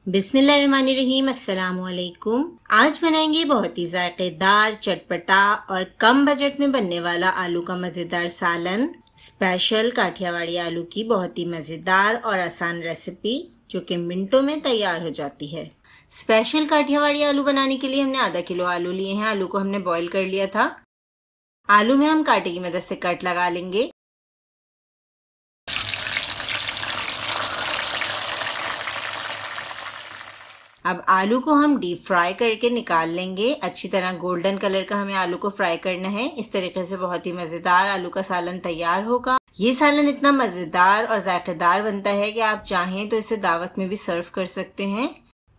बिस्मिल्लाहिर्रहमानिर्रहीम, अस्सलामुअलैकुम। आज बनाएंगे बहुत ही जायकेदार, चटपटा और कम बजट में बनने वाला आलू का मज़ेदार सालन। स्पेशल काठियावाड़ी आलू की बहुत ही मज़ेदार और आसान रेसिपी जो कि मिनटों में तैयार हो जाती है। स्पेशल काठियावाड़ी आलू बनाने के लिए हमने आधा किलो आलू लिए हैं। आलू को हमने बॉईल कर लिया था। आलू में हम कांटे की मदद से कट लगा लेंगे। अब आलू को हम डीप फ्राई करके निकाल लेंगे। अच्छी तरह गोल्डन कलर का हमें आलू को फ्राई करना है। इस तरीके से बहुत ही मजेदार आलू का सालन तैयार होगा। ये सालन इतना मजेदार और जायकेदार बनता है कि आप चाहें तो इसे दावत में भी सर्व कर सकते हैं।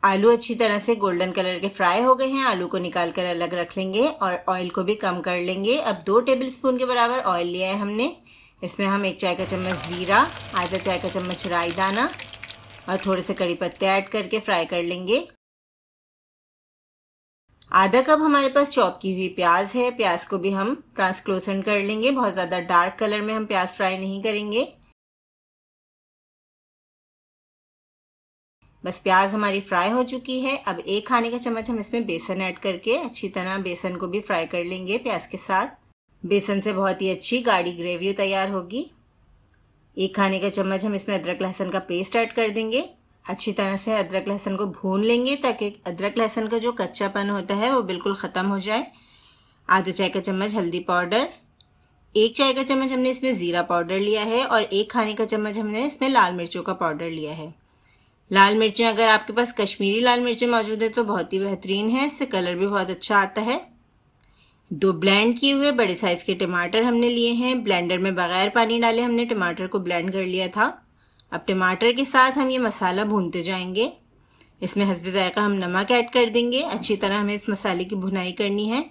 आलू अच्छी तरह से गोल्डन कलर के फ्राई हो गए हैं। आलू को निकाल कर अलग रख लेंगे और ऑयल को भी कम कर लेंगे। अब 2 टेबल स्पून के बराबर ऑयल लिया है हमने। इसमें हम 1 चाय का चम्मच जीरा, आधा चाय का चम्मच राई दाना और थोड़े से कड़ी पत्ते ऐड करके फ्राई कर लेंगे। आधा कप हमारे पास चॉप की हुई प्याज है। प्याज को भी हम ट्रांसलूसेंट कर लेंगे। बहुत ज्यादा डार्क कलर में हम प्याज फ्राई नहीं करेंगे। बस प्याज हमारी फ्राई हो चुकी है। अब 1 खाने का चम्मच हम इसमें बेसन ऐड करके अच्छी तरह बेसन को भी फ्राई कर लेंगे प्याज के साथ। बेसन से बहुत ही अच्छी गाढ़ी ग्रेवी तैयार होगी। 1 खाने का चम्मच हम इसमें अदरक लहसुन का पेस्ट ऐड कर देंगे। अच्छी तरह से अदरक लहसुन को भून लेंगे ताकि अदरक लहसुन का जो कच्चापन होता है वो बिल्कुल ख़त्म हो जाए। आधा चाय का चम्मच हल्दी पाउडर, 1 चाय का चम्मच हमने इसमें ज़ीरा पाउडर लिया है और 1 खाने का चम्मच हमने इसमें लाल मिर्चों का पाउडर लिया है। लाल मिर्चें अगर आपके पास कश्मीरी लाल मिर्चें मौजूद है तो बहुत ही बेहतरीन है, इससे कलर भी बहुत अच्छा आता है। 2 ब्लेंड किए हुए बड़े साइज के टमाटर हमने लिए हैं। ब्लेंडर में बगैर पानी डाले हमने टमाटर को ब्लेंड कर लिया था। अब टमाटर के साथ हम ये मसाला भूनते जाएंगे। इसमें हस्बे जायका हम नमक ऐड कर देंगे। अच्छी तरह हमें इस मसाले की भुनाई करनी है।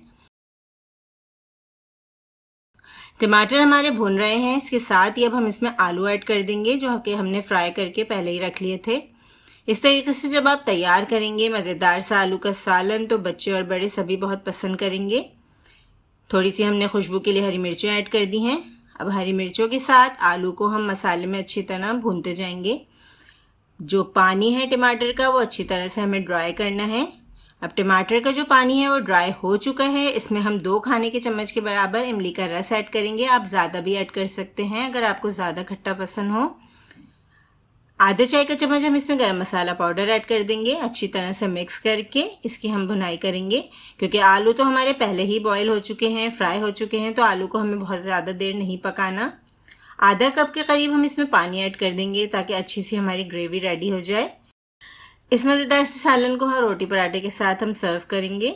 टमाटर हमारे भून रहे हैं। इसके साथ ही अब हम इसमें आलू ऐड कर देंगे जो कि हमने फ्राई करके पहले ही रख लिए थे। इस तरीके से जब आप तैयार करेंगे मज़ेदार सा आलू का सालन तो बच्चे और बड़े सभी बहुत पसंद करेंगे। थोड़ी सी हमने खुशबू के लिए हरी मिर्चें ऐड कर दी हैं। अब हरी मिर्चों के साथ आलू को हम मसाले में अच्छी तरह भूनते जाएंगे। जो पानी है टमाटर का वो अच्छी तरह से हमें ड्राई करना है। अब टमाटर का जो पानी है वो ड्राई हो चुका है। इसमें हम 2 खाने के चम्मच के बराबर इमली का रस ऐड करेंगे। आप ज़्यादा भी ऐड कर सकते हैं अगर आपको ज़्यादा खट्टा पसंद हो। आधा चाय का चम्मच हम इसमें गरम मसाला पाउडर ऐड कर देंगे। अच्छी तरह से मिक्स करके इसकी हम भुनाई करेंगे क्योंकि आलू तो हमारे पहले ही बॉईल हो चुके हैं, फ्राई हो चुके हैं, तो आलू को हमें बहुत ज़्यादा देर नहीं पकाना। आधा कप के करीब हम इसमें पानी ऐड कर देंगे ताकि अच्छी सी हमारी ग्रेवी रेडी हो जाए। इस मज़ेदार से सालन को हर रोटी पराठे के साथ हम सर्व करेंगे।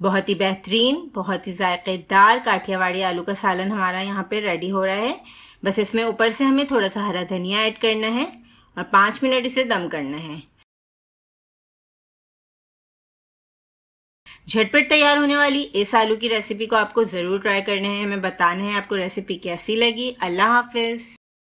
बहुत ही बेहतरीन, बहुत ही जायकेदार काठियावाड़ी आलू का सालन हमारा यहाँ पे रेडी हो रहा है। बस इसमें ऊपर से हमें थोड़ा सा हरा धनिया ऐड करना है और 5 मिनट इसे दम करना है। झटपट तैयार होने वाली इस आलू की रेसिपी को आपको ज़रूर ट्राई करना है। हमें बताना है आपको रेसिपी कैसी लगी। अल्लाह हाफिज़।